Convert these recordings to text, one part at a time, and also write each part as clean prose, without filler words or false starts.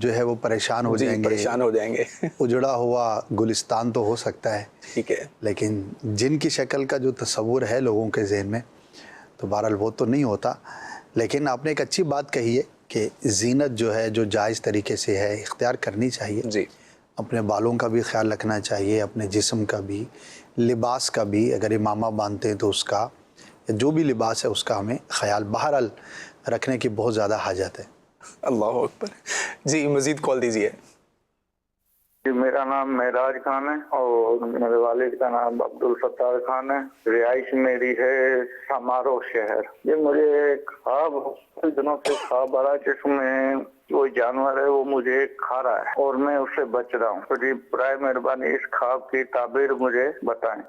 جو ہے وہ پریشان ہو جائیں گے, پریشان ہو جائیں گے. اجڑا ہوا گلستان تو ہو سکتا ہے, ٹھیک ہے, لیکن جن کی شکل کا جو تصور ہے لوگوں کے ذہن میں تو بہرحال وہ تو نہیں ہوتا. لیکن آپ نے ایک اچھی بات کہی ہے کہ زینت جو ہے جو جائز طریقے سے ہے اختیار کرنی چاہیے. جی, اپنے بالوں کا بھی خیال رکھنا چاہیے, اپنے جسم کا بھی, لباس کا بھی, اگر امامہ باندھتے ہیں تو اس کا, جو بھی لباس ہے اس کا ہمیں خیال بہرحال رکھنے کی بہت زیادہ حاجت ہے. اللہ اکبر. جی مزید کال دیجیے. جی میرا نام معراج خان ہے اور میرے والد کا نام عبدالستار خان ہے. رہائش میری ہے سمارو شہر. یہ مجھے ایک خواب کچھ دنوں سے خواب آ رہا ہے جس میں کوئی جانور ہے وہ مجھے کھا رہا ہے اور میں اس سے بچ رہا ہوں. تو جی برائے مہربانی اس خواب کی تعبیر مجھے بتائیں.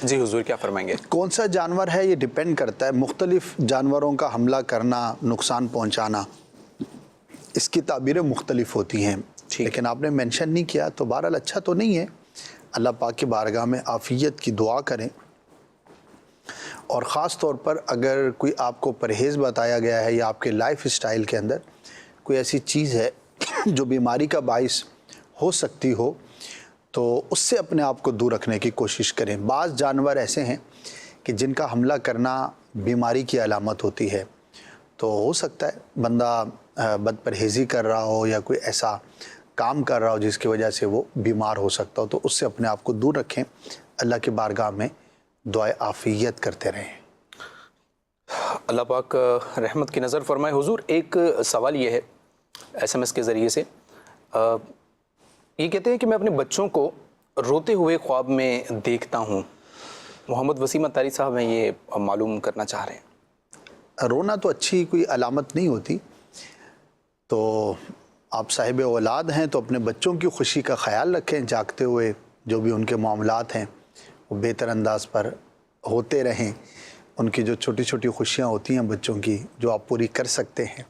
جی حضور کیا فرمائیں گے؟ کون سا جانور ہے یہ ڈیپینڈ کرتا ہے. مختلف جانوروں کا حملہ کرنا, نقصان پہنچانا, اس کی تعبیریں مختلف ہوتی ہیں, لیکن آپ نے مینشن نہیں کیا تو بہرحال اچھا تو نہیں ہے. اللہ پاک کی بارگاہ میں عافیت کی دعا کریں, اور خاص طور پر اگر کوئی آپ کو پرہیز بتایا گیا ہے یا آپ کے لائف اسٹائل کے اندر کوئی ایسی چیز ہے جو بیماری کا باعث ہو سکتی ہو تو اس سے اپنے آپ کو دور رکھنے کی کوشش کریں. بعض جانور ایسے ہیں کہ جن کا حملہ کرنا بیماری کی علامت ہوتی ہے, تو ہو سکتا ہے بندہ بد پرہیزی کر رہا ہو یا کوئی ایسا کام کر رہا ہو جس کی وجہ سے وہ بیمار ہو سکتا ہو, تو اس سے اپنے آپ کو دور رکھیں. اللہ کی بارگاہ میں دعائے عافیت کرتے رہیں. اللہ پاک رحمت کی نظر فرمائے. حضور ایک سوال یہ ہے SMS کے ذریعے سے, یہ کہتے ہیں کہ میں اپنے بچوں کو روتے ہوئے خواب میں دیکھتا ہوں. محمد وسیم اتاری صاحب ہیں, یہ معلوم کرنا چاہ رہے ہیں. رونا تو اچھی کوئی علامت نہیں ہوتی, تو آپ صاحب اولاد ہیں تو اپنے بچوں کی خوشی کا خیال رکھیں. جاگتے ہوئے جو بھی ان کے معاملات ہیں وہ بہتر انداز پر ہوتے رہیں. ان کی جو چھوٹی چھوٹی خوشیاں ہوتی ہیں بچوں کی جو آپ پوری کر سکتے ہیں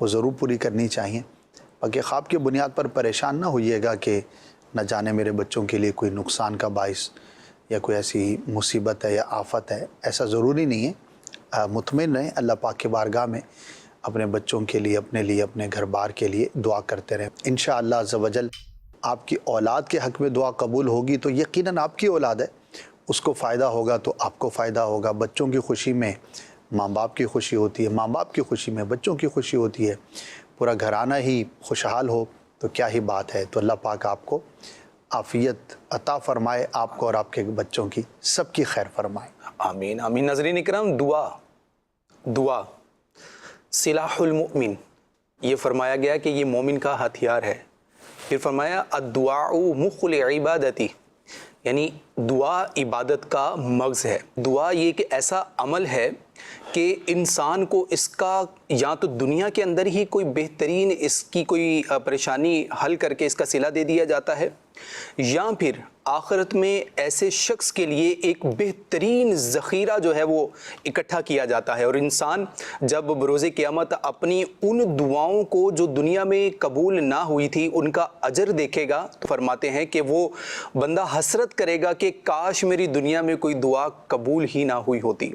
وہ ضرور پوری کرنی چاہیے. باقی خواب کی بنیاد پر پریشان نہ ہوئیے گا کہ نہ جانے میرے بچوں کے لیے کوئی نقصان کا باعث یا کوئی ایسی مصیبت ہے یا آفت ہے. ایسا ضروری نہیں ہے. مطمئن رہیں, اللہ پاک کی بارگاہ میں اپنے بچوں کے لیے, اپنے لیے, اپنے گھر بار کے لیے دعا کرتے رہیں. انشاءاللہ عز و جل آپ کی اولاد کے حق میں دعا قبول ہوگی تو یقیناً آپ کی اولاد ہے, اس کو فائدہ ہوگا تو آپ کو فائدہ ہوگا. بچوں کی خوشی میں ماں باپ کی خوشی ہوتی ہے, ماں باپ کی خوشی میں بچوں کی خوشی ہوتی ہے. پورا گھرانہ ہی خوشحال ہو تو کیا ہی بات ہے. تو اللہ پاک آپ کو عافیت عطا فرمائے, آپ کو اور آپ کے بچوں کی سب کی خیر فرمائے. آمین آمین. ناظرین اکرام, دعا سلاح المؤمن, یہ فرمایا گیا کہ یہ مومن کا ہتھیار ہے. پھر فرمایا الدعاء مخ العبادتی, یعنی دعا عبادت کا مغز ہے. دعا یہ ایک ایسا عمل ہے کہ انسان کو اس کا یا تو دنیا کے اندر ہی کوئی بہترین اس کی کوئی پریشانی حل کر کے اس کا صلہ دے دیا جاتا ہے, یا پھر آخرت میں ایسے شخص کے لیے ایک بہترین ذخیرہ جو ہے وہ اکٹھا کیا جاتا ہے. اور انسان جب بروز قیامت اپنی ان دعاؤں کو جو دنیا میں قبول نہ ہوئی تھی ان کا اجر دیکھے گا تو فرماتے ہیں کہ وہ بندہ حسرت کرے گا کہ کاش میری دنیا میں کوئی دعا قبول ہی نہ ہوئی ہوتی.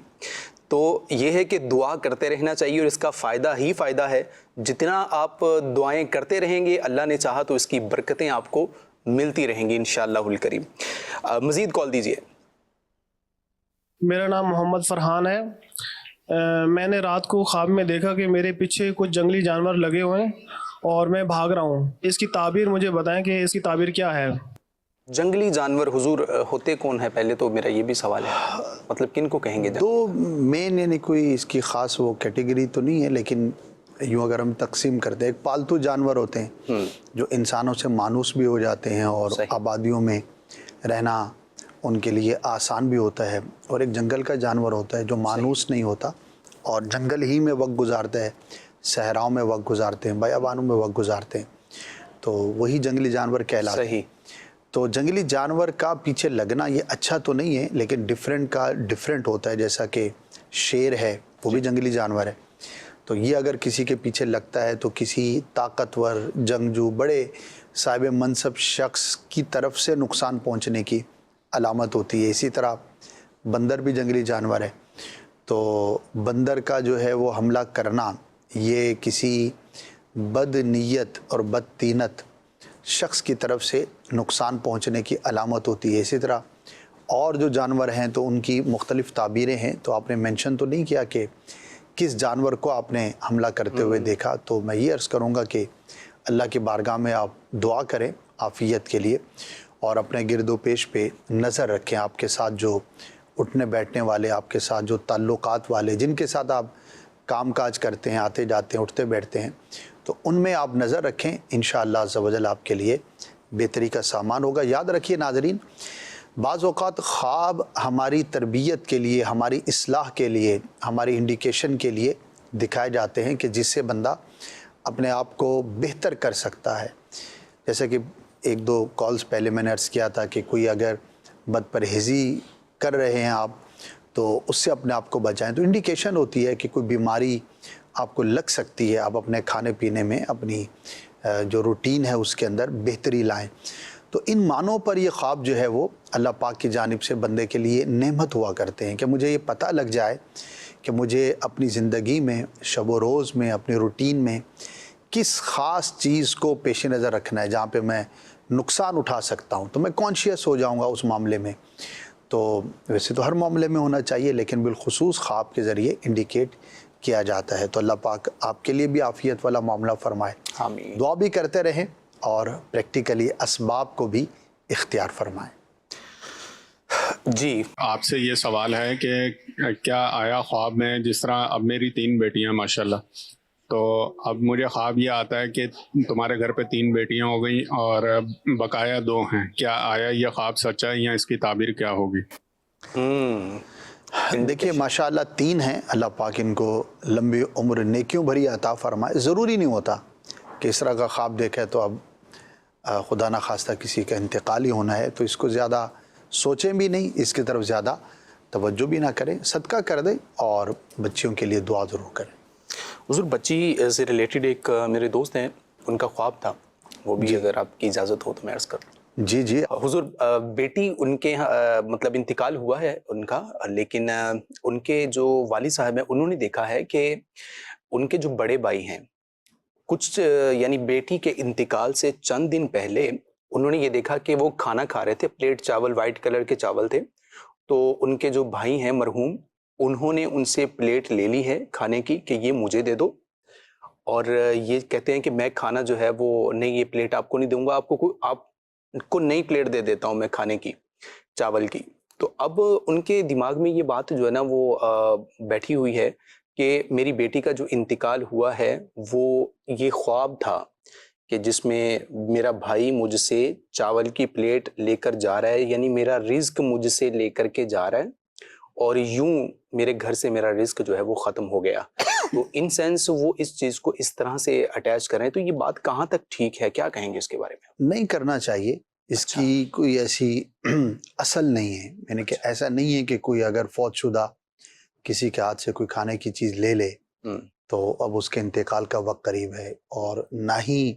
تو یہ ہے کہ دعا کرتے رہنا چاہیے اور اس کا فائدہ ہی فائدہ ہے. جتنا آپ دعائیں کرتے رہیں گے اللہ نے چاہا تو اس کی برکتیں آپ کو ملتی رہیں گی انشاءاللہ الکریم. مزید کال دیجئے. میرا نام محمد فرحان ہے. میں نے رات کو خواب میں دیکھا کہ میرے پیچھے کچھ جنگلی جانور لگے ہوئے ہیں اور میں بھاگ رہا ہوں. اس کی تعبیر مجھے بتائیں کہ اس کی تعبیر کیا ہے. جنگلی جانور حضور ہوتے کون ہیں؟ پہلے تو میرا یہ بھی سوال ہے, مطلب کن کو کہیں گے؟ دو مین, یعنی کوئی اس کی خاص وہ کیٹیگری تو نہیں ہے, لیکن یوں اگر ہم تقسیم کرتے ہیں, ایک پالتو جانور ہوتے ہیں جو انسانوں سے مانوس بھی ہو جاتے ہیں اور آبادیوں میں رہنا ان کے لیے آسان بھی ہوتا ہے, اور ایک جنگل کا جانور ہوتا ہے جو مانوس نہیں ہوتا اور جنگل ہی میں وقت گزارتا ہے, صحراؤں میں وقت گزارتے ہیں, بیابانوں میں وقت گزارتے ہیں, تو وہی جنگلی جانور کہلاتے ہیں. تو جنگلی جانور کا پیچھے لگنا یہ اچھا تو نہیں ہے, لیکن ڈیفرنٹ کا ڈیفرنٹ ہوتا ہے. جیسا کہ شیر ہے وہ بھی جنگلی جانور ہے, تو یہ اگر کسی کے پیچھے لگتا ہے تو کسی طاقتور جنگجو بڑے صاحب منصب شخص کی طرف سے نقصان پہنچنے کی علامت ہوتی ہے. اسی طرح بندر بھی جنگلی جانور ہے, تو بندر کا جو ہے وہ حملہ کرنا یہ کسی بد نیت اور بد تینت شخص کی طرف سے نقصان پہنچنے کی علامت ہوتی ہے. اسی طرح اور جو جانور ہیں تو ان کی مختلف تعبیریں ہیں. تو آپ نے مینشن تو نہیں کیا کہ کس جانور کو آپ نے حملہ کرتے ہوئے دیکھا. تو میں یہ عرض کروں گا کہ اللہ کی بارگاہ میں آپ دعا کریں عافیت کے لیے اور اپنے گرد و پیش پہ نظر رکھیں. آپ کے ساتھ جو اٹھنے بیٹھنے والے, آپ کے ساتھ جو تعلقات والے, جن کے ساتھ آپ کام کاج کرتے ہیں, آتے جاتے ہیں, اٹھتے بیٹھتے ہیں, تو ان میں آپ نظر رکھیں. انشاءاللہ عز و جل آپ کے لیے بہتری کا سامان ہوگا. یاد رکھیے ناظرین, بعض اوقات خواب ہماری تربیت کے لیے, ہماری اصلاح کے لیے, ہماری انڈیکیشن کے لیے دکھائے جاتے ہیں کہ جس سے بندہ اپنے آپ کو بہتر کر سکتا ہے. جیسے کہ ایک دو کالز پہلے میں نے عرض کیا تھا کہ کوئی اگر بد پرہیزی کر رہے ہیں آپ تو اس سے اپنے آپ کو بچائیں. تو انڈیکیشن ہوتی ہے کہ کوئی بیماری آپ کو لگ سکتی ہے. آپ اپنے کھانے پینے میں اپنی جو روٹین ہے اس کے اندر بہتری لائیں. تو ان معنوں پر یہ خواب جو ہے وہ اللہ پاک کی جانب سے بندے کے لیے نعمت ہوا کرتے ہیں کہ مجھے یہ پتہ لگ جائے کہ مجھے اپنی زندگی میں, شب و روز میں, اپنی روٹین میں کس خاص چیز کو پیش نظر رکھنا ہے جہاں پہ میں نقصان اٹھا سکتا ہوں. تو میں کانشیس ہو جاؤں گا اس معاملے میں. تو ویسے تو ہر معاملے میں ہونا چاہیے لیکن بالخصوص خواب کے ذریعے انڈیکیٹ کیا جاتا ہے. تو اللہ پاک آپ کے لیے بھی عافیت والا معاملہ فرمائے. آمین. دعا بھی کرتے رہیں اور پریکٹیکلی اسباب کو بھی اختیار فرمائیں. جی, آپ سے یہ سوال ہے کہ کیا آیا خواب میں, جس طرح اب میری 3 بیٹیاں ماشاءاللہ, تو اب مجھے خواب یہ آتا ہے کہ تمہارے گھر پہ 3 بیٹیاں ہو گئیں اور بقایا 2 ہیں. کیا آیا یہ خواب سچا ہے یا اس کی تعبیر کیا ہوگی؟ دیکھیے ماشاءاللہ 3 ہیں, اللہ پاک ان کو لمبی عمر نیکیوں بھری عطا فرمائے. ضروری نہیں ہوتا کہ اس طرح کا خواب دیکھے تو اب خدا نہ خواستہ کسی کا انتقال ہی ہونا ہے, تو اس کو زیادہ سوچیں بھی نہیں, اس کی طرف زیادہ توجہ بھی نہ کریں. صدقہ کر دیں اور بچیوں کے لیے دعا ضرور کریں. حضور بچی سے ریلیٹڈ ایک میرے دوست ہیں, ان کا خواب تھا, وہ بھی اگر آپ کی اجازت ہو تو میں عرض کروں. جی جی. حضور بیٹی ان کے مطلب انتقال ہوا ہے ان کا, لیکن ان کے جو والد صاحب ہیں انہوں نے دیکھا ہے کہ ان کے جو بڑے بھائی ہیں کچھ یعنی بیٹی کے انتقال سے چند دن پہلے انہوں نے یہ دیکھا کہ وہ کھانا کھا رہے تھے, پلیٹ چاول وائٹ کلر کے چاول تھے, تو ان کے جو بھائی ہیں مرحوم, انہوں نے ان سے پلیٹ لے لی ہے کھانے کی کہ یہ مجھے دے دو, اور یہ کہتے ہیں کہ میں کھانا جو ہے وہ نہیں, یہ پلیٹ آپ کو نہیں دوں گا, آپ کو نئی پلیٹ دے دیتا ہوں میں کھانے کی, چاول کی. تو اب ان کے دماغ میں یہ بات جو ہے نا وہ بیٹھی ہوئی ہے کہ میری بیٹی کا جو انتقال ہوا ہے وہ یہ خواب تھا کہ جس میں میرا بھائی مجھ سے چاول کی پلیٹ لے کر جا رہا ہے, یعنی میرا رزق مجھ سے لے کر کے جا رہا ہے, اور یوں میرے گھر سے میرا رزق جو ہے وہ ختم ہو گیا. تو ان سینس وہ اس چیز کو اس طرح سے اٹیچ کر رہے ہیں, تو یہ بات کہاں تک ٹھیک ہے, کیا کہیں گے اس کے بارے میں؟ نہیں کرنا چاہیے, اس کی کوئی ایسی اصل نہیں ہے. یعنی کہ ایسا نہیں ہے کہ کوئی اگر فوت شدہ کسی کے ہاتھ سے کوئی کھانے کی چیز لے لے تو اب اس کے انتقال کا وقت قریب ہے, اور نہ ہی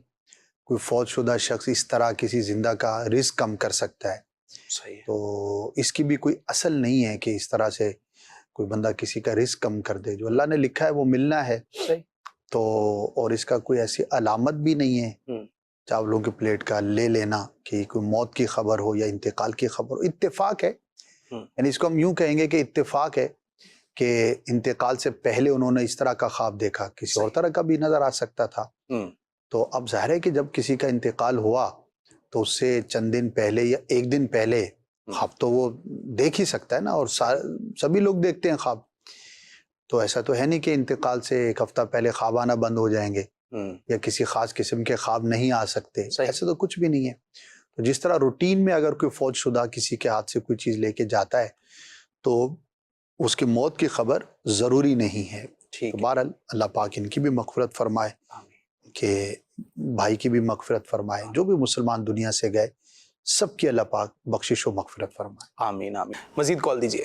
کوئی فوت شدہ شخص اس طرح کسی زندہ کا رزق کم کر سکتا ہے. صحیح. تو اس کی بھی کوئی اصل نہیں ہے کہ اس طرح سے کوئی بندہ کسی کا رزق کم کر دے. جو اللہ نے لکھا ہے وہ ملنا ہے. صحیح. تو اور اس کا کوئی ایسی علامت بھی نہیں ہے چاولوں کی پلیٹ کا لے لینا کہ کوئی موت کی خبر ہو یا انتقال کی خبر ہو. اتفاق ہے, یعنی اس کو ہم یوں کہیں گے کہ اتفاق ہے کہ انتقال سے پہلے انہوں نے اس طرح کا خواب دیکھا, کسی اور طرح کا بھی نظر آ سکتا تھا. تو اب ظاہر ہے کہ جب کسی کا انتقال ہوا تو اس سے چند دن پہلے یا ایک دن پہلے خواب تو وہ دیکھ ہی سکتا ہے نا, اور سبھی لوگ دیکھتے ہیں خواب. تو ایسا تو ہے نہیں کہ انتقال سے ایک ہفتہ پہلے خواب آنا بند ہو جائیں گے یا کسی خاص قسم کے خواب نہیں آ سکتے. ایسا تو کچھ بھی نہیں ہے. تو جس طرح روٹین میں اگر کوئی فوت شدہ کسی کے ہاتھ سے کوئی چیز لے کے جاتا ہے تو اس کی موت کی خبر ضروری نہیں ہے. تو بہرحال اللہ پاک ان کی بھی مغفرت فرمائے, کہ بھائی کی بھی مغفرت فرمائے, جو بھی مسلمان دنیا سے گئے سب کی اللہ پاک بخشش و مغفرت فرمائے. آمین آمین. مزید کال دیجئے.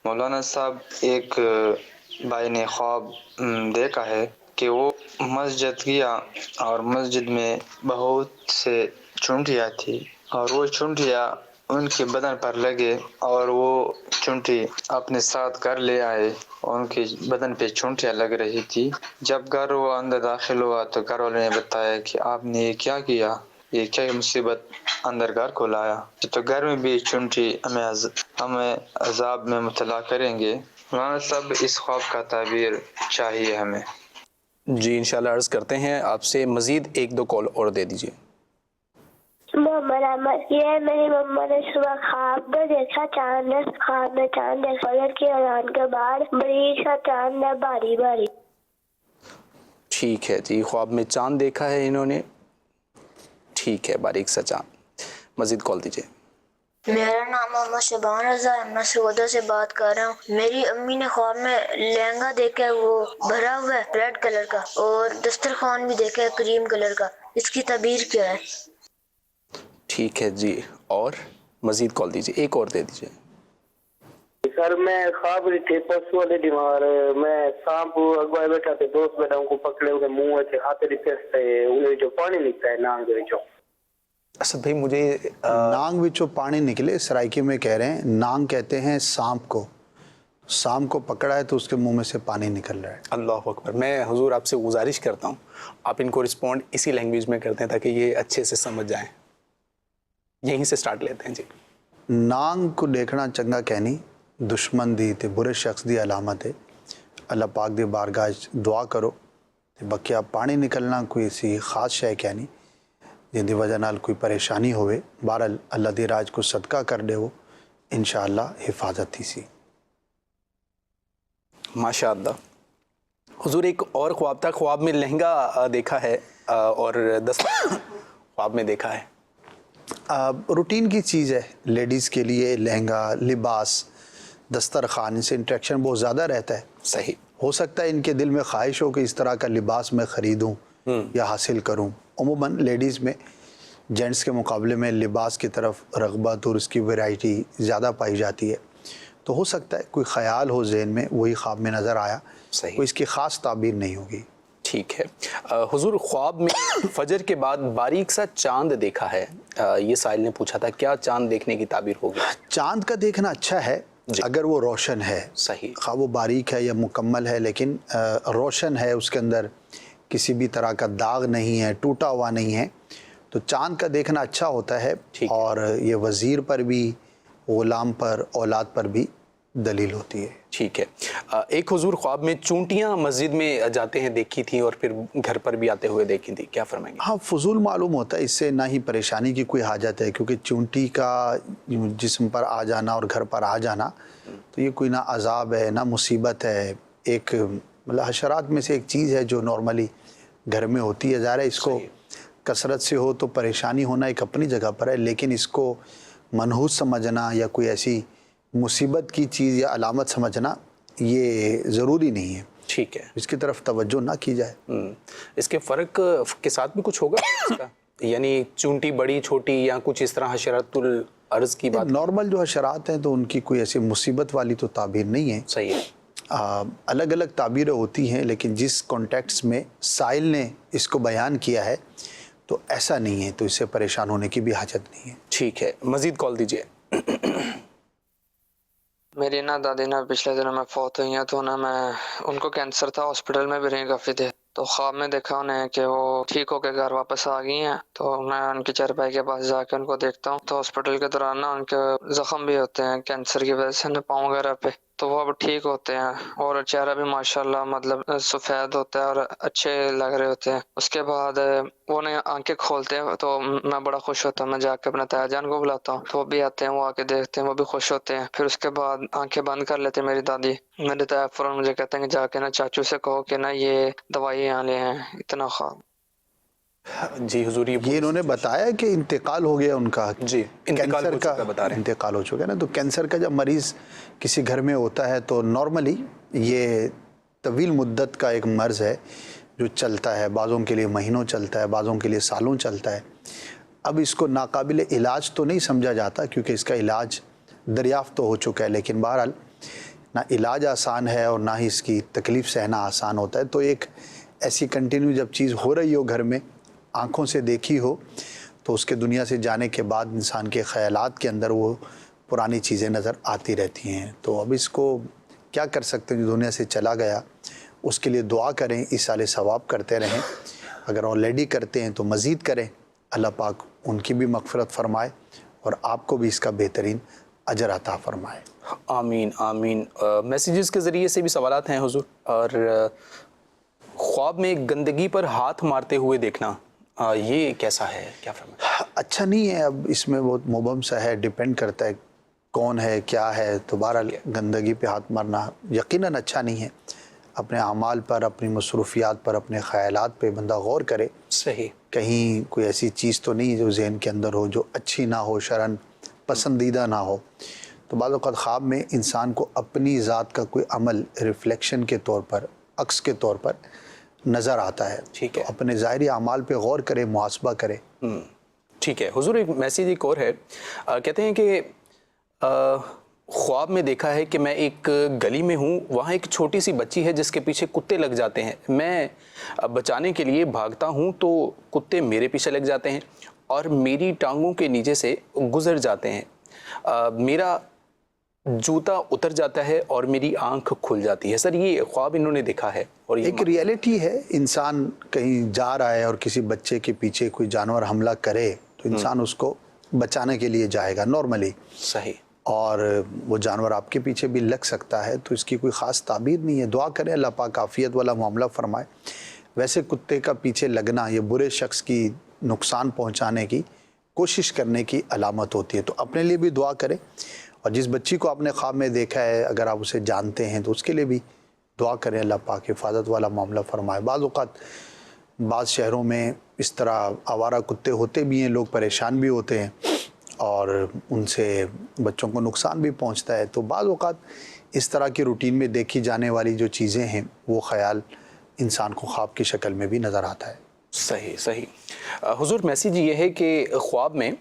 مولانا صاحب, ایک بھائی نے خواب دیکھا ہے کہ وہ مسجد گیا اور مسجد میں بہت سے چونٹیاں تھی, اور وہ چونٹیاں ان کے بدن پر لگے اور وہ چونٹی اپنے ساتھ گھر لے آئے. ان کے بدن پہ چونٹیاں لگ رہی تھی. جب گھر وہ اندر داخل ہوا تو گھر والوں نے بتایا کہ آپ نے یہ کیا کیا، یہ کیا مصیبت اندر گھر کو لایا. تو گھر میں بھی چونٹی ہمیں عذاب میں مبتلا کریں گے. ہمارا سب اس خواب کا تعبیر چاہیے ہمیں. جی انشاءاللہ عرض کرتے ہیں آپ سے مزید 1-2 کال اور دے دیجیے. محمد احمد، یہ میری مما نے صبح خواب میں دیکھا چاند ہے. خواب میں چاند ہے، فجر کی اذان کے بعد بڑی سا چاند ہے، باری باری. ٹھیک ہے جی، خواب میں چاند دیکھا ہے انہوں نے. ٹھیک ہے، باریک سا چاند. مزید کال دیجیے. میرا نام محمد شبان رضا ہے، میں سعودہ سے بات کر رہا ہوں. میری امی نے خواب میں لہنگا دیکھا ہے، وہ بھرا ہوا ہے ریڈ کلر کا، اور دسترخوان بھی دیکھا ہے کریم کلر کا. اس کی تعبیر کیا ہے؟ ٹھیک ہے جی، اور مزید کال دیجیے، ایک اور دے دیجیے. سر میں خواب تھے پرسوں والے بیمار، میں سانپ اگوائے بیٹھا تھے، دوست بیٹھا ان کو پکڑے ہوئے منہ سے ہاتھ پھیستے انہیں جو پانی نکلتا ہے نانگ کے وچوں. اسد بھائی مجھے نانگ وچوں پانی نکلے، سرائکی میں کہہ رہے ہیں نانگ کہتے ہیں سانپ کو. سانپ کو پکڑا ہے تو اس کے منہ میں سے پانی نکل رہا ہے. اللہ اکبر. میں حضور آپ سے گزارش کرتا ہوں آپ ان کو رسپونڈ اسی لینگویج میں کرتے ہیں تاکہ یہ اچھے سے سمجھ جائیں. یہیں سے سٹارٹ لیتے ہیں جی. نانگ کو دیکھنا چنگا کہنی دشمن دی تے برے شخص دی علامت ہے. اللہ پاک دی بارگاہ دعا کرو تے بکیا پانی نکلنا کوئی اسی خاص شے کہنی جن دی وجہ نال کوئی پریشانی ہوئے. بہرحال اللہ دی راج کو صدقہ کر دے وہ انشاءاللہ حفاظت تھی سی. ماشاء اللہ. حضور ایک اور خواب تھا، خواب میں لہنگا دیکھا ہے اور خواب میں دیکھا ہے. روٹین کی چیز ہے لیڈیز کے لیے، لہنگا، لباس، دسترخوان سے انٹریکشن بہت زیادہ رہتا ہے. صحیح. ہو سکتا ہے ان کے دل میں خواہش ہو کہ اس طرح کا لباس میں خریدوں یا حاصل کروں. عموماً لیڈیز میں جینٹس کے مقابلے میں لباس کی طرف رغبت اور اس کی ویرائٹی زیادہ پائی جاتی ہے. تو ہو سکتا ہے کوئی خیال ہو ذہن میں، وہی خواب میں نظر آیا. صحیح. کوئی اس کی خاص تعبیر نہیں ہوگی. ٹھیک ہے. حضور خواب میں فجر کے بعد باریک سا چاند دیکھا ہے، یہ سائل نے پوچھا تھا کیا چاند دیکھنے کی تعبیر ہوگی؟ چاند کا دیکھنا اچھا ہے اگر وہ روشن ہے. صحیح. خواہ وہ باریک ہے یا مکمل ہے لیکن روشن ہے، اس کے اندر کسی بھی طرح کا داغ نہیں ہے، ٹوٹا ہوا نہیں ہے، تو چاند کا دیکھنا اچھا ہوتا ہے. اور یہ وزیر پر بھی، غلام پر، اولاد پر بھی دلیل ہوتی ہے. ٹھیک ہے. ایک حضور خواب میں چونٹیاں مسجد میں جاتے ہیں دیکھی تھیں اور پھر گھر پر بھی آتے ہوئے دیکھی تھی، کیا فرمائیں گے؟ ہاں فضول معلوم ہوتا ہے، اس سے نہ ہی پریشانی کی کوئی حاجت ہے، کیونکہ چونٹی کا جسم پر آ جانا اور گھر پر آ جانا تو یہ کوئی نہ عذاب ہے نہ مصیبت ہے. ایک مطلب حشرات میں سے ایک چیز ہے جو نارملی گھر میں ہوتی ہے. ظاہر ہے اس کو کثرت سے ہو تو پریشانی ہونا ایک اپنی جگہ پر ہے، لیکن اس کو منحوس سمجھنا یا کوئی ایسی مصیبت کی چیز یا علامت سمجھنا یہ ضروری نہیں ہے. ٹھیک ہے. اس کی طرف توجہ نہ کی جائے. اس کے فرق کے ساتھ بھی کچھ ہوگا اس کا؟ یعنی چونٹی بڑی چھوٹی یا کچھ اس طرح حشرات الارض کی بات؟ نارمل جو حشرات ہیں تو ان کی کوئی ایسی مصیبت والی تو تعبیر نہیں ہے. صحیح ہے. الگ الگ تعبیریں ہوتی ہیں لیکن جس کانٹیکسٹ میں سائل نے اس کو بیان کیا ہے تو ایسا نہیں ہے، تو اس سے پریشان ہونے کی بھی حاجت نہیں ہے. ٹھیک ہے. مزید کال دیجیے. میری نا دادی نا پچھلے دنوں میں فوت ہوئی ہیں، تو نا میں ان کو کینسر تھا، ہاسپٹل میں بھی رہی کافی دیر. تو خواب میں دیکھا انہیں کہ وہ ٹھیک ہو کے گھر واپس آ گئی ہیں. تو میں ان کی چارپائی کے پاس جا کے ان کو دیکھتا ہوں تو ہاسپٹل کے دوران نا ان کے زخم بھی ہوتے ہیں کینسر کی وجہ سے نا پاؤں وغیرہ پہ، تو وہ اب ٹھیک ہوتے ہیں اور چہرہ بھی ماشاءاللہ مطلب سفید ہوتا ہے اور اچھے لگ رہے ہوتے ہیں. اس کے بعد وہ نے آنکھیں کھولتے ہیں تو میں بڑا خوش ہوتا ہوں. میں جا کے اپنے تایا جان کو بلاتا ہوں تو وہ بھی آتے ہیں، وہ آ کے دیکھتے ہیں، وہ بھی خوش ہوتے ہیں. پھر اس کے بعد آنکھیں بند کر لیتے میری دادی. میرے تایا فوراً مجھے کہتے ہیں کہ جا کے نا چاچو سے کہو کہ نا یہ دوائی یہاں لے ہیں. اتنا خواب. جی حضور یہ انہوں نے بتایا کہ انتقال ہو گیا ان کا. جی کینسر کا انتقال ہو چکا ہے نا. تو کینسر کا جب مریض کسی گھر میں ہوتا ہے تو نارملی یہ طویل مدت کا ایک مرض ہے جو چلتا ہے، بعضوں کے لیے مہینوں چلتا ہے، بعضوں کے لیے سالوں چلتا ہے. اب اس کو ناقابل علاج تو نہیں سمجھا جاتا کیونکہ اس کا علاج دریافت تو ہو چکا ہے، لیکن بہرحال نہ علاج آسان ہے اور نہ ہی اس کی تکلیف سہنا آسان ہوتا ہے. تو ایک ایسی کنٹینیو جب چیز ہو رہی ہو گھر میں، آنکھوں سے دیکھی ہو، تو اس کے دنیا سے جانے کے بعد انسان کے خیالات کے اندر وہ پرانی چیزیں نظر آتی رہتی ہیں. تو اب اس کو کیا کر سکتے ہیں؟ جو دنیا سے چلا گیا اس کے لیے دعا کریں، ایصال ثواب کرتے رہیں. اگر آلریڈی کرتے ہیں تو مزید کریں. اللہ پاک ان کی بھی مغفرت فرمائے اور آپ کو بھی اس کا بہترین اجر عطا فرمائے. آمین آمین. میسیجز کے ذریعے سے بھی سوالات ہیں حضور. اور خواب میں گندگی پر ہاتھ مارتے ہوئے دیکھنا یہ کیسا ہے، کیا فرمائیں؟ اچھا نہیں ہے. اب اس میں بہت مبہم سا ہے، ڈیپینڈ کرتا ہے کون ہے کیا ہے. تو بہرحال گندگی پہ ہاتھ مارنا یقیناً اچھا نہیں ہے. اپنے اعمال پر، اپنی مصروفیات پر، اپنے خیالات پہ بندہ غور کرے. صحیح. کہیں کوئی ایسی چیز تو نہیں جو ذہن کے اندر ہو، جو اچھی نہ ہو، شرعاً پسندیدہ نہ ہو. تو بعض اوقات خواب میں انسان کو اپنی ذات کا کوئی عمل ریفلیکشن کے طور پر، عکس کے طور پر نظر آتا ہے. ٹھیک ہے. تو اپنے ظاہری اعمال پہ غور کرے، محاسبہ کرے. ٹھیک ہے حضور. ایک میسیج ایک اور ہے، کہتے ہیں کہ خواب میں دیکھا ہے کہ میں ایک گلی میں ہوں، وہاں ایک چھوٹی سی بچی ہے جس کے پیچھے کتے لگ جاتے ہیں. میں بچانے کے لیے بھاگتا ہوں تو کتے میرے پیچھے لگ جاتے ہیں اور میری ٹانگوں کے نیچے سے گزر جاتے ہیں. میرا جوتا اتر جاتا ہے اور میری آنکھ کھل جاتی ہے. سر یہ خواب انہوں نے دیکھا ہے اور ایک ریئلٹی ہے. انسان کہیں جا رہا ہے اور کسی بچے کے پیچھے کوئی جانور حملہ کرے تو انسان اس کو بچانے کے لیے جائے گا نارملی. صحیح. اور وہ جانور آپ کے پیچھے بھی لگ سکتا ہے، تو اس کی کوئی خاص تعبیر نہیں ہے. دعا کریں اللہ پاک عافیت والا معاملہ فرمائے. ویسے کتے کا پیچھے لگنا یہ برے شخص کی نقصان پہنچانے کی کوشش کرنے کی علامت ہوتی ہے. تو اپنے لیے بھی دعا کریں، اور جس بچی کو آپ نے خواب میں دیکھا ہے اگر آپ اسے جانتے ہیں تو اس کے لیے بھی دعا کریں اللہ پاک حفاظت والا معاملہ فرمائے. بعض اوقات بعض شہروں میں اس طرح آوارہ کتے ہوتے بھی ہیں، لوگ پریشان بھی ہوتے ہیں اور ان سے بچوں کو نقصان بھی پہنچتا ہے. تو بعض اوقات اس طرح کی روٹین میں دیکھی جانے والی جو چیزیں ہیں وہ خیال انسان کو خواب کی شکل میں بھی نظر آتا ہے. صحیح صحیح. حضور میسیج یہ ہے کہ خواب میں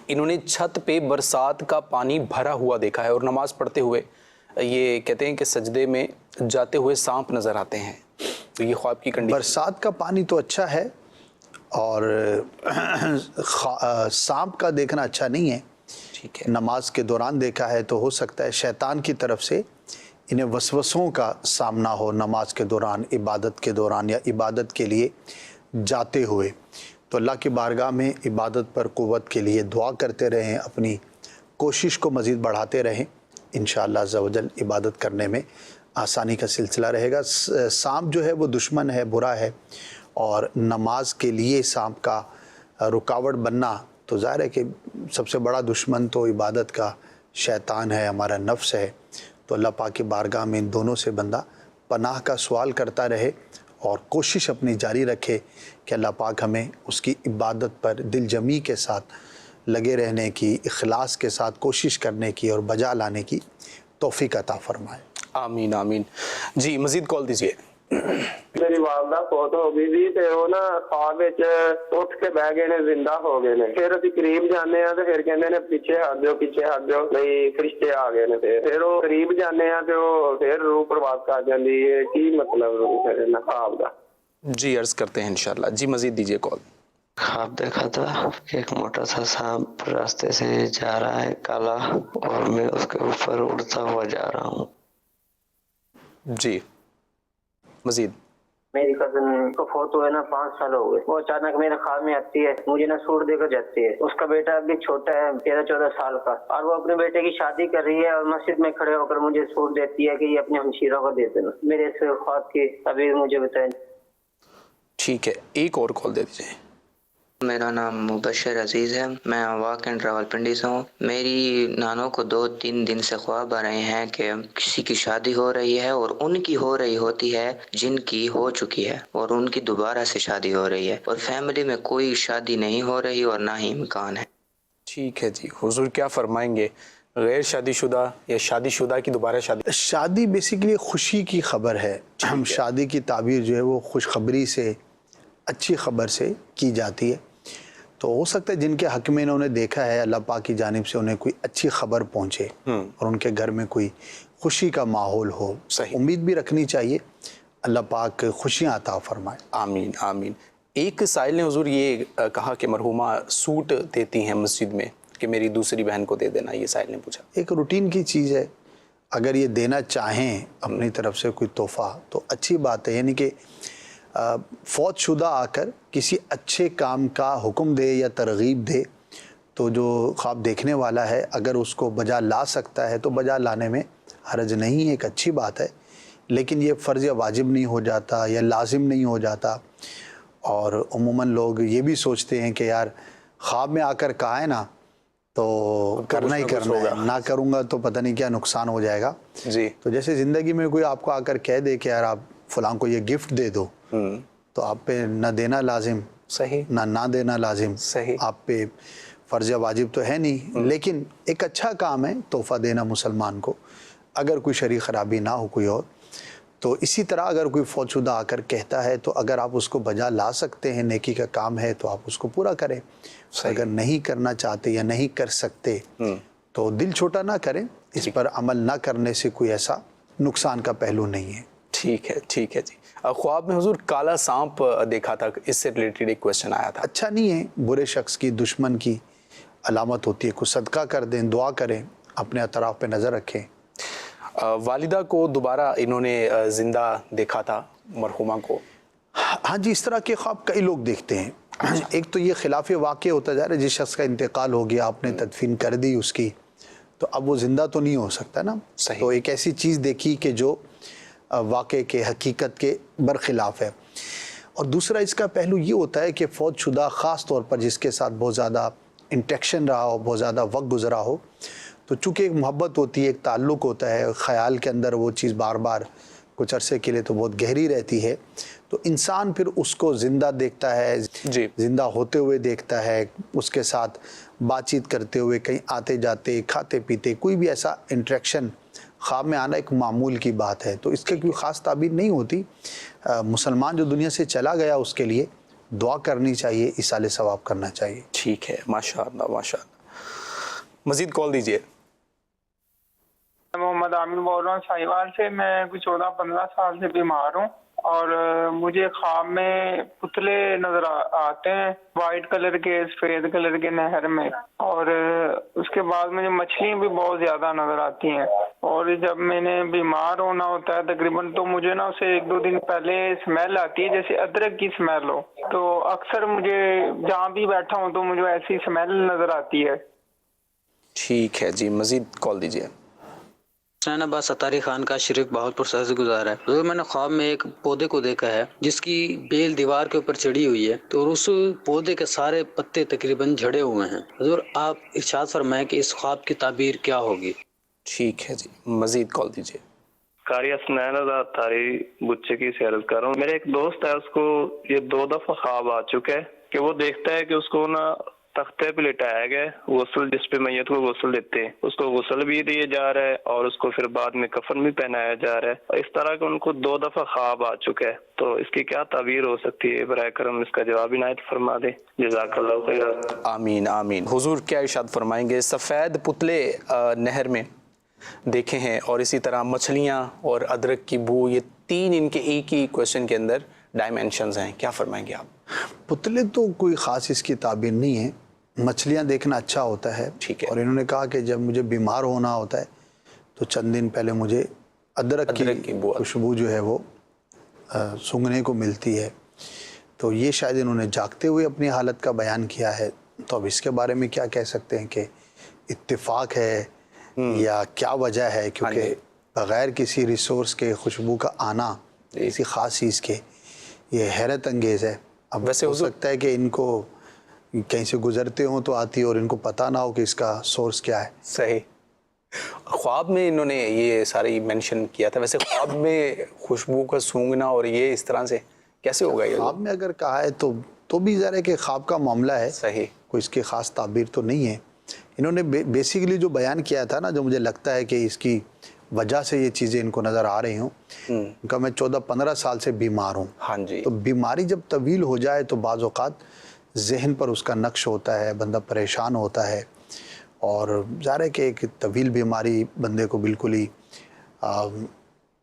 انہوں نے چھت پہ برسات کا پانی بھرا ہوا دیکھا ہے اور نماز پڑھتے ہوئے یہ کہتے ہیں کہ سجدے میں جاتے ہوئے سانپ نظر آتے ہیں. تو یہ خواب کی کنڈیشن. برسات کا پانی تو اچھا ہے اور سانپ کا دیکھنا اچھا نہیں ہے. ٹھیک ہے. نماز کے دوران دیکھا ہے تو ہو سکتا ہے شیطان کی طرف سے انہیں وسوسوں کا سامنا ہو نماز کے دوران، عبادت کے دوران یا عبادت کے لیے جاتے ہوئے. تو اللہ کی بارگاہ میں عبادت پر قوت کے لیے دعا کرتے رہیں، اپنی کوشش کو مزید بڑھاتے رہیں. انشاءاللہ عز و جل عبادت کرنے میں آسانی کا سلسلہ رہے گا. سانپ جو ہے وہ دشمن ہے، برا ہے، اور نماز کے لیے سانپ کا رکاوٹ بننا تو ظاہر ہے کہ سب سے بڑا دشمن تو عبادت کا شیطان ہے، ہمارا نفس ہے. تو اللہ پاک کی بارگاہ میں ان دونوں سے بندہ پناہ کا سوال کرتا رہے اور کوشش اپنی جاری رکھے کہ اللہ پاک ہمیں اس کی عبادت پر دل جمی کے ساتھ لگے رہنے کی، اخلاص کے ساتھ کوشش کرنے کی اور بجا لانے کی توفیق عطا فرمائے. آمین آمین. جی مزید کال دیجیے. میری والدہ فوت ہو گئی تھی تے وہ نا خواب وچ اٹھ کے بہ گئے نے، زندہ ہو گئے نے. پھر اسی قریب جانے ہاں تے پھر کہندے نے پیچھے ہٹ جاؤ، پیچھے ہٹ جاؤ، نہیں فرشتے آ گئے نے. پھر وہ قریب جانے ہاں تے وہ پھر روح پرواز کر جاندی ہے. کی مطلب پھر نا خواب دا؟ جی عرض کرتے ہیں انشاءاللہ. جی مزید دیجیے کال. خواب دیکھا تھا کہ ایک موٹا سا سانپ راستے سے جا رہا ہے کالا، اور میں اس کے اوپر اڑتا ہوا جا رہا ہوں. جی مزید. میری کزن کو فوت ہوئے نا 5 سال ہو گئے. وہ اچانک میرے خواب میں آتی ہے، مجھے نا سوٹ دے کر جاتی ہے. اس کا بیٹا ابھی چھوٹا ہے، 13-14 سال کا، اور وہ اپنے بیٹے کی شادی کر رہی ہے اور مسجد میں کھڑے ہو کر مجھے سوٹ دیتی ہے کہ یہ اپنے ہمشیروں کو دے دینا. میرے اس خواب کی تعبیر مجھے بتائیں. ٹھیک ہے، ایک اور کال دے دیجیے. میرا نام مبشر عزیز ہے، میں واقع راولپنڈی سے ہوں. میری نانوں کو 2-3 دن سے خواب آ رہے ہیں کہ کسی کی شادی ہو رہی ہے اور ان کی ہو رہی ہوتی ہے جن کی ہو چکی ہے، اور ان کی دوبارہ سے شادی ہو رہی ہے، اور فیملی میں کوئی شادی نہیں ہو رہی اور نہ ہی امکان ہے. ٹھیک ہے جی. حضور کیا فرمائیں گے؟ غیر شادی شدہ یا شادی شدہ کی دوبارہ شادی؟ شادی بیسیکلی خوشی کی خبر ہے. ہم شادی کی تعبیر جو ہے وہ خوشخبری سے، اچھی خبر سے کی جاتی ہے. تو ہو سکتا ہے جن کے حق میں انہوں نے دیکھا ہے اللہ پاک کی جانب سے انہیں کوئی اچھی خبر پہنچے اور ان کے گھر میں کوئی خوشی کا ماحول ہو. صحیح. امید بھی رکھنی چاہیے، اللہ پاک خوشیاں عطا فرمائے. آمین آمین. ایک سائل نے حضور یہ کہا کہ مرحومہ سوٹ دیتی ہیں مسجد میں کہ میری دوسری بہن کو دے دینا، یہ سائل نے پوچھا. ایک روٹین کی چیز ہے، اگر یہ دینا چاہیں اپنی طرف سے کوئی تحفہ تو اچھی بات ہے. یعنی کہ فوت شدہ آ کر کسی اچھے کام کا حکم دے یا ترغیب دے تو جو خواب دیکھنے والا ہے اگر اس کو بجا لا سکتا ہے تو بجا لانے میں حرج نہیں، ایک اچھی بات ہے. لیکن یہ فرض یا واجب نہیں ہو جاتا یا لازم نہیں ہو جاتا. اور عموماً لوگ یہ بھی سوچتے ہیں کہ یار خواب میں آ کر کہا ہے نا تو کرنا ہی کرنا ہے، نہ کروں گا تو پتہ نہیں کیا نقصان ہو جائے گا. جی تو جیسے زندگی میں کوئی آپ کو آ کر کہہ دے کہ یار آپ فلاں کو یہ گفٹ دے دو تو آپ پہ نہ دینا لازم، صحیح، نہ دینا لازم، صحیح، آپ پہ فرض یا واجب تو ہے نہیں. لیکن ایک اچھا کام ہے تحفہ دینا مسلمان کو، اگر کوئی شرعی خرابی نہ ہو کوئی اور. تو اسی طرح اگر کوئی فوت شدہ آ کر کہتا ہے تو اگر آپ اس کو بجا لا سکتے ہیں، نیکی کا کام ہے تو آپ اس کو پورا کریں. اگر نہیں کرنا چاہتے یا نہیں کر سکتے تو دل چھوٹا نہ کریں، اس پر عمل نہ کرنے سے کوئی ایسا نقصان کا پہلو نہیں ہے. ٹھیک ہے، ٹھیک ہے جی. خواب میں حضور کالا سانپ دیکھا تھا، اس سے ریلیٹڈ ایک کویسچن آیا تھا. اچھا نہیں ہے، برے شخص کی، دشمن کی علامت ہوتی ہے. کچھ صدقہ کر دیں، دعا کریں، اپنے اطراف پہ نظر رکھیں. والدہ کو دوبارہ انہوں نے زندہ دیکھا تھا مرحومہ کو. ہاں جی، اس طرح کے خواب کئی لوگ دیکھتے ہیں. ایک تو یہ خلاف واقع ہوتا جا رہا ہے، جس شخص کا انتقال ہو گیا، آپ نے تدفین کر دی اس کی، تو اب وہ زندہ تو نہیں ہو سکتا نا. تو ایک ایسی چیز دیکھی کہ جو واقع کے، حقیقت کے برخلاف ہے. اور دوسرا اس کا پہلو یہ ہوتا ہے کہ فوت شدہ خاص طور پر جس کے ساتھ بہت زیادہ انٹریکشن رہا ہو، بہت زیادہ وقت گزرا ہو، تو چونکہ ایک محبت ہوتی ہے، ایک تعلق ہوتا ہے، خیال کے اندر وہ چیز بار بار کچھ عرصے کے لیے تو بہت گہری رہتی ہے. تو انسان پھر اس کو زندہ دیکھتا ہے، زندہ ہوتے ہوئے دیکھتا ہے، اس کے ساتھ بات چیت کرتے ہوئے، کہیں آتے جاتے، کھاتے پیتے، کوئی بھی ایسا انٹریکشن خواب میں آنا ایک معمول کی بات ہے. تو اس کے کوئی خاص تعبیر نہیں ہوتی. مسلمان جو دنیا سے چلا گیا اس کے لیے دعا کرنی چاہیے، ایصال ثواب کرنا چاہیے. ٹھیک ہے، ماشاء اللہ ماشاء اللہ. مزید کال دیجیے. محمد عامر بول رہا ہوں ساہیوال سے. میں کچھ 14-15 سال سے بیمار ہوں اور مجھے خواب میں پتلے نظر آتے ہیں، وائٹ کلر کے، سفید کلر کے نہر میں، اور اس کے بعد مجھے مچھلیاں بھی بہت زیادہ نظر آتی ہیں. اور جب میں نے بیمار ہونا ہوتا ہے تقریباً تو مجھے نا اسے 1-2 دن پہلے اسمیل آتی ہے، جیسے ادرک کی اسمیل ہو. تو اکثر مجھے جہاں بھی بیٹھا ہوں تو مجھے ایسی اسمیل نظر آتی ہے. ٹھیک ہے جی، مزید کال دیجیے. حسین عباس ستاری خان کا شریف بہت پرسر سے گزارا ہے. حضور میں نے خواب میں ایک پودے کو دیکھا ہے جس کی بیل دیوار کے اوپر چڑھی ہوئی ہے، تو اس پودے کے سارے پتے تقریباً جھڑے ہوئے ہیں. حضور آپ ارشاد فرمائیں کہ اس خواب کی تعبیر کیا ہوگی. ٹھیک ہے جی، مزید کال دیجیے. قاری حسنین اتاری بچے کی سیرت کر رہا ہوں. میرے ایک دوست ہے، اس کو یہ 2 دفعہ خواب آ چکا ہے کہ وہ دیکھتا ہے کہ اس کو نا تختے پہ لٹایا گیا غسل، جس پہ میت کو غسل دیتے ہیں، اس کو غسل بھی دیا جا رہا ہے اور اس کو پھر بعد میں کفن بھی پہنایا جا رہا ہے. اس طرح کے ان کو 2 دفعہ خواب آ چکا ہے. تو اس کی کیا تعبیر ہو سکتی ہے؟ برائے کرم اس کا جواب عنایت فرما دیں. جزاک اللہ خیر. آمین آمین. حضور کیا ارشاد فرمائیں گے؟ سفید پتلے نہر میں دیکھے ہیں اور اسی طرح مچھلیاں اور ادرک کی بو، یہ 3 ان کے ایک ہی کویشچن کے اندر ڈائمینشنز ہیں. کیا فرمائیں گے آپ؟ پتلے تو کوئی خاص اس کی تعبیر نہیں ہے. مچھلیاں دیکھنا اچھا ہوتا ہے. ٹھیک ہے. اور انہوں نے کہا کہ جب مجھے بیمار ہونا ہوتا ہے تو چند دن پہلے مجھے ادرک کی خوشبو جو ہے وہ سونگھنے کو ملتی ہے. تو یہ شاید انہوں نے جاگتے ہوئے اپنی حالت کا بیان کیا ہے. تو اب اس کے بارے میں کیا کہہ سکتے ہیں کہ اتفاق ہے یا کیا وجہ ہے، کیونکہ بغیر کسی ریسورس کے خوشبو کا آنا کسی خاص چیز کے، یہ حیرت انگیز ہے. اب ویسے ہو سکتا ہے کہ ان کو کہیں سے گزرتے ہوں تو آتی اور ان کو پتہ نہ ہو کہ اس کا سورس کیا ہے. صحیح. خواب میں انہوں نے یہ ساری مینشن کیا تھا. ویسے خواب میں خوشبو کا سونگنا اور یہ اس طرح سے کیسے ہوگا؟ یہ خواب میں اگر کہا ہے تو بھی ظاہر ہے کہ خواب کا معاملہ ہے. صحیح. کوئی اس کی خاص تعبیر تو نہیں ہے. انہوں نے بیسیکلی جو بیان کیا تھا نا، جو مجھے لگتا ہے کہ اس کی وجہ سے یہ چیزیں ان کو نظر آ رہی ہوں، ان کا میں 14-15 سال سے بیمار ہوں. ہاں جی. تو بیماری جب طویل ہو جائے تو بعض اوقات ذہن پر اس کا نقش ہوتا ہے، بندہ پریشان ہوتا ہے. اور ظاہر ہے کہ ایک طویل بیماری بندے کو بالکل ہی